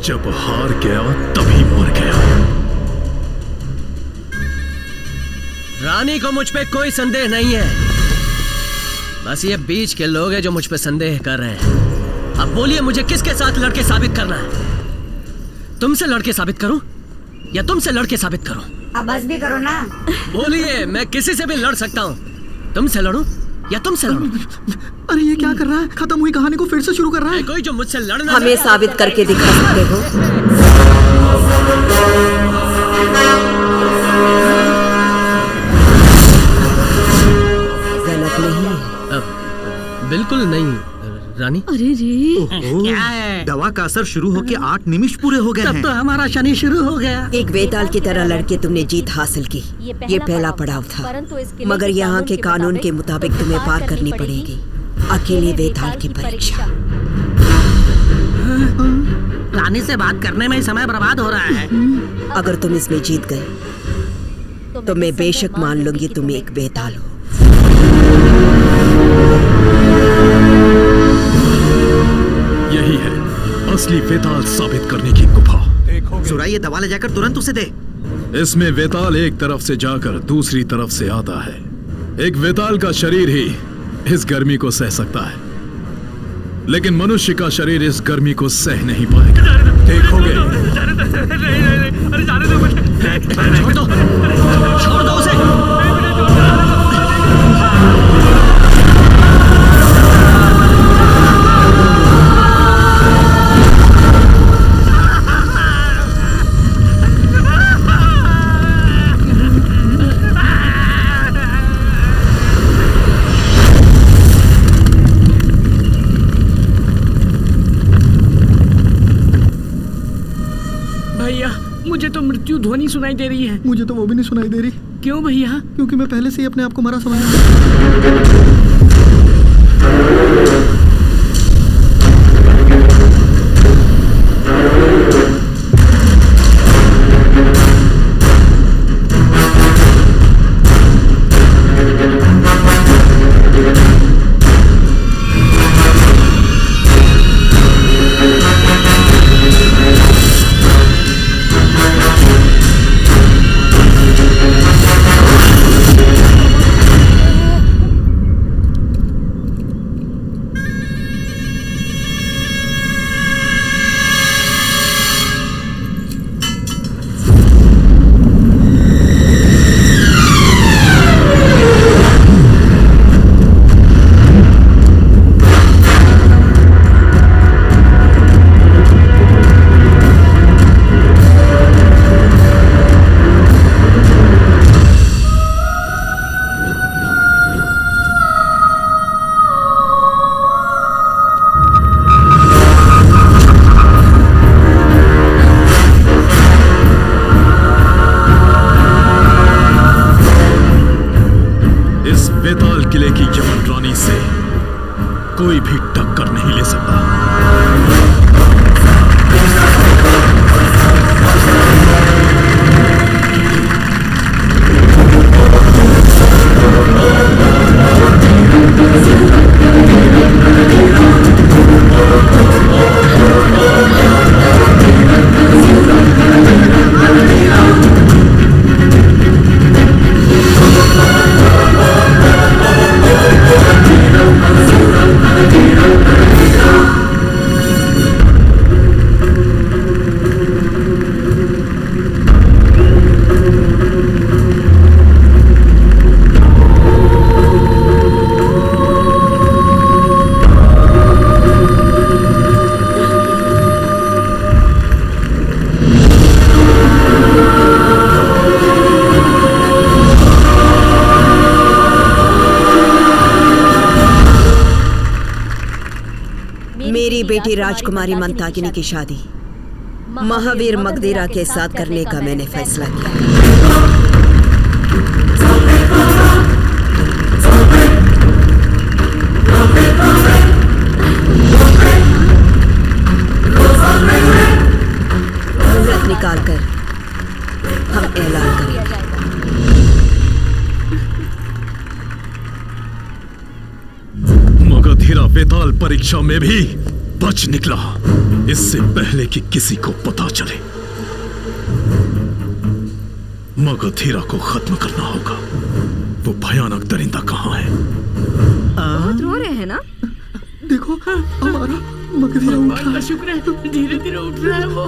जब हार गया तभी मर गया। रानी को मुझ पे कोई संदेह नहीं है, बस ये बीच के लोग हैं जो मुझ पे संदेह कर रहे हैं। अब बोलिए मुझे किसके साथ लड़के साबित करना है? तुमसे लड़के साबित करूं या तुमसे लड़के साबित करूं? अब बस भी करो ना। बोलिए, मैं किसी से भी लड़ सकता हूं। तुमसे लड़ूं या तुमसे लड़ूं? अरे ये क्या कर रहा है? खत्म हुई कहानी को फिर से शुरू कर रहा है। कोई जो मुझसे लड़ना हमें साबित करके दिखा सकते हो? गलत नहीं है। बिल्कुल नहीं रानी। अरे रे क्या है? दवा का असर शुरू होके 8 निमिष पूरे हो गए हैं। तब तो हमारा शनि शुरू हो गया। एक वेताल की तरह लड़के तुमने जीत हासिल की। ये पहला पड़ाव था, मगर यहाँ के कानून के मुताबिक तुम्हें पार करनी पड़ेगी अकेले वेताल की परीक्षा। रानी से बात करने में समय बर्बाद हो रहा है। अगर तुम इसमें जीत गए तो मैं बेशक मान लूंगी तुम एक वेताल हो। यही है असली वेताल साबित करने की गुफा। सुरा, ये दवा ले जाकर तुरंत उसे दे। इसमें वेताल एक तरफ से जाकर दूसरी तरफ से आता है। एक वेताल का शरीर ही इस गर्मी को सह सकता है, लेकिन मनुष्य का शरीर इस गर्मी को सह नहीं पाएगा। देखोगे। छोड़ दो उसे। मुझे तो मृत्यु ध्वनि सुनाई दे रही है। मुझे तो वो भी नहीं सुनाई दे रही। क्यों भैया? क्योंकि मैं पहले से ही अपने आप को मरा समझा। कोई भी टक्कर नहीं ले सकता। मेरी बेटी राजकुमारी मंताकिनी की शादी महावीर मगधीरा के साथ करने का मैंने फैसला किया। मुहूर्त निकालकर हम ऐलान करेंगे। मगधीरा वेताल परीक्षा में भी बच निकला इससे पहले कि किसी को पता चले। मगधीरा को खत्म करना होगा। वो भयानक दरिंदा कहाँ है? बहुत रो रहे हैं ना? देखो हमारा मगधीरा उठ रहा है। शुक्र है, धीरे धीरे उठ रहा है वो।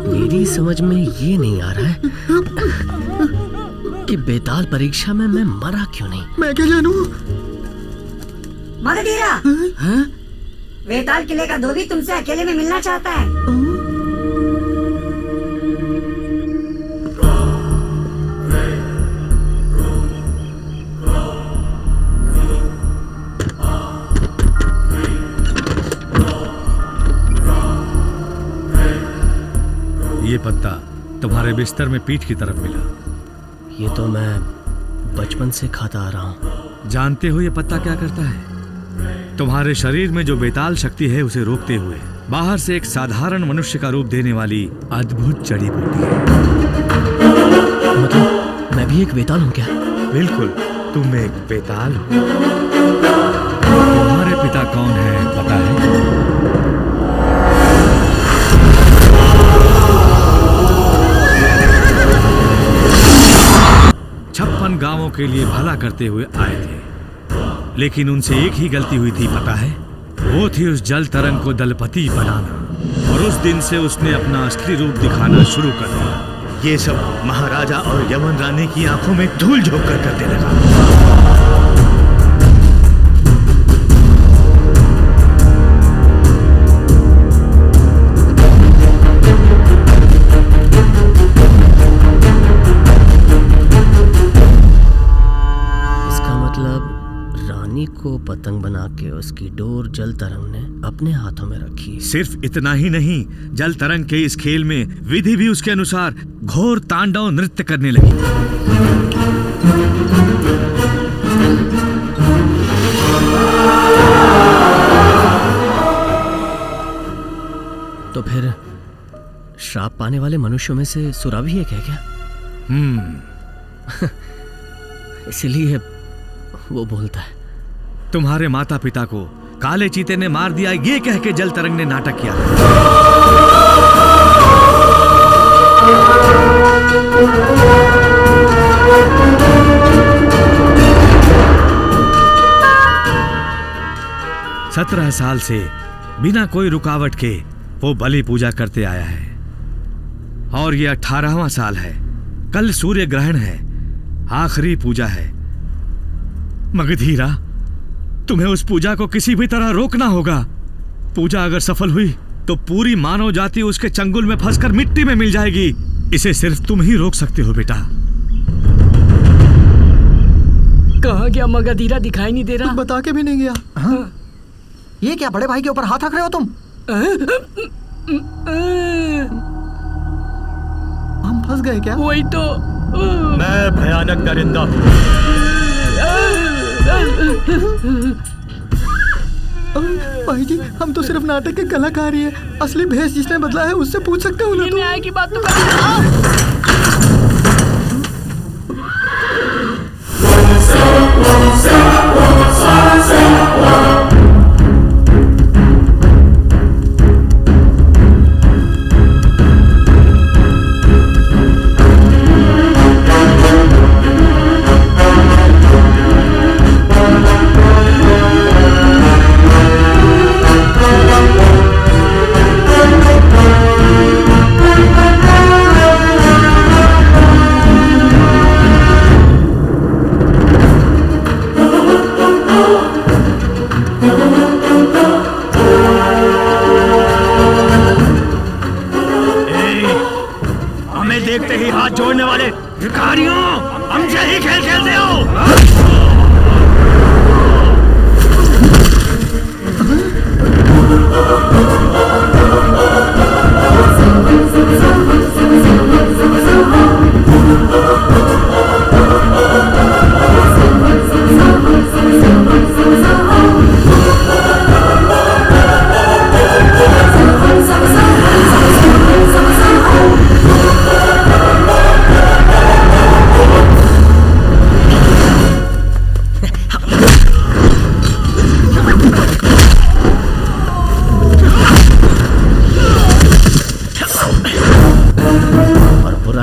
मेरी समझ में ये नहीं आ रहा है कि बेताल परीक्षा में मैं मरा क्यों नहीं। मैं क्या जानूं? मगधीरा, वेताल किले का धोबी तुमसे अकेले में मिलना चाहता है। ये पत्ता तुम्हारे बिस्तर में पीठ की तरफ मिला। ये तो मैं बचपन से खाता आ रहा हूँ। जानते हो ये पत्ता क्या करता है? तुम्हारे शरीर में जो बेताल शक्ति है उसे रोकते हुए बाहर से एक साधारण मनुष्य का रूप देने वाली अद्भुत जड़ी बूटी है। मतलब मैं भी एक बेताल हूँ क्या? बिल्कुल, तुम एक बेताल हो। तुम्हारे पिता कौन है पता है? 56 गांवों के लिए भला करते हुए आए थे, लेकिन उनसे एक ही गलती हुई थी पता है? वो थी उस जल तरंग को दलपति बनाना। और उस दिन से उसने अपना असली रूप दिखाना शुरू कर दिया। ये सब महाराजा और यमन रानी की आंखों में धूल झोंक कर करने लगा। को पतंग बना के उसकी डोर जल तरंग ने अपने हाथों में रखी। सिर्फ इतना ही नहीं, जल तरंग के इस खेल में विधि भी उसके अनुसार घोर तांडव नृत्य करने लगी। तो फिर श्राप पाने वाले मनुष्यों में से सुरा भी एक है क्या? इसलिए वो बोलता है। तुम्हारे माता पिता को काले चीते ने मार दिया ये कह के जल तरंग ने नाटक किया। सत्रह साल से बिना कोई रुकावट के वो बलि पूजा करते आया है और ये 18वां साल है। कल सूर्य ग्रहण है, आखिरी पूजा है। मगधीरा, तुम्हें उस पूजा को किसी भी तरह रोकना होगा। पूजा अगर सफल हुई तो पूरी मानव जाति उसके चंगुल में फंसकर मिट्टी में मिल जाएगी। इसे सिर्फ तुम ही रोक सकते हो बेटा। कहाँ गया मगधीरा? दिखाई नहीं दे रहा। बता के भी नहीं गया। हाँ? ये क्या बड़े भाई के ऊपर हाथ रख रहे हो तुम? हम फंस गए क्या? वही तो। मैं भयानक दरिंदा हूँ। भाई जी, हम तो सिर्फ नाटक के कलाकार ही है। असली भेष जिसने बदला है उससे पूछ सकते हो ना? ये न्याय की बात तो कर। देखते ही हाथ जोड़ने वाले भिखारियों, हमसे ही खेल खेलते हो।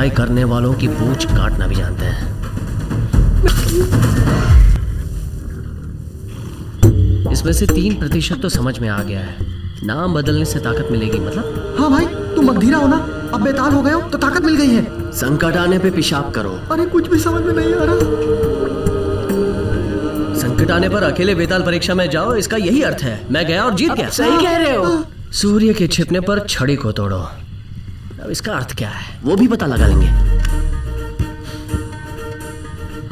बुराई करने वालों की पूंछ काटना भी जानते हैं। इसमें से 3% तो समझ में आ गया है। नाम बदलने से ताकत मिलेगी मतलब? हाँ भाई, तुम मगधीरा हो ना, अब बेताल हो गए हो तो ताकत मिल गई है। संकट आने पे पेशाब करो। अरे कुछ भी समझ में नहीं आ रहा। संकट आने पर अकेले बेताल परीक्षा में जाओ, इसका यही अर्थ है। मैं गया और जीत गया। सही कह रहे हो। सूर्य के छिपने पर छड़ी को तोड़ो। अब इसका अर्थ क्या है वो भी पता लगा लेंगे।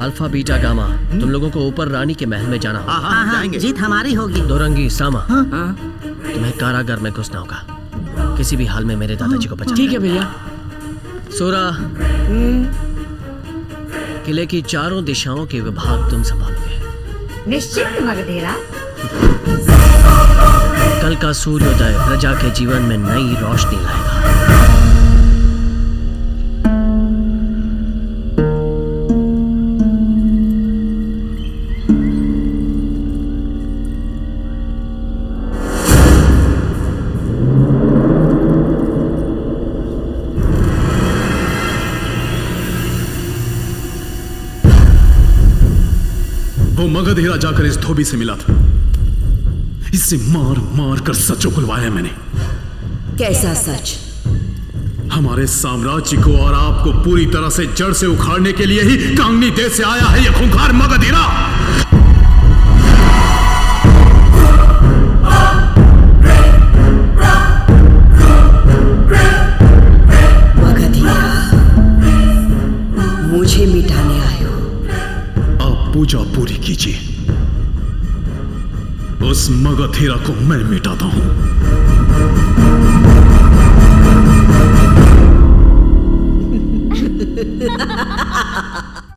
अल्फा बीटा गामा, तुम लोगों को ऊपर रानी के महल में जाना होगा। हाँ हाँ, जीत हमारी होगी। दोरंगी सामा, तुम्हें कारागार में घुसना होगा। किसी भी हाल में मेरे दादाजी को बचाना। ठीक है भैया। सोरा, किले की चारों दिशाओं के विभाग तुम संभालोगे। निश्चित मगधीरा। कल का सूर्योदय प्रजा के जीवन में नई रोशनी लाएगा। वो मगधीरा जाकर इस धोबी से मिला था। इससे मार मार कर सच उगलवाया मैंने। कैसा सच? हमारे साम्राज्य को और आपको पूरी तरह से जड़ से उखाड़ने के लिए ही कांगनी देश से आया है यह खूंखार मगधीरा। मगधीरा, मुझे मिटाने आए हो। आप पूजा पूरी कीजिए, उस मगधीरा को मैं मिटाता हूं।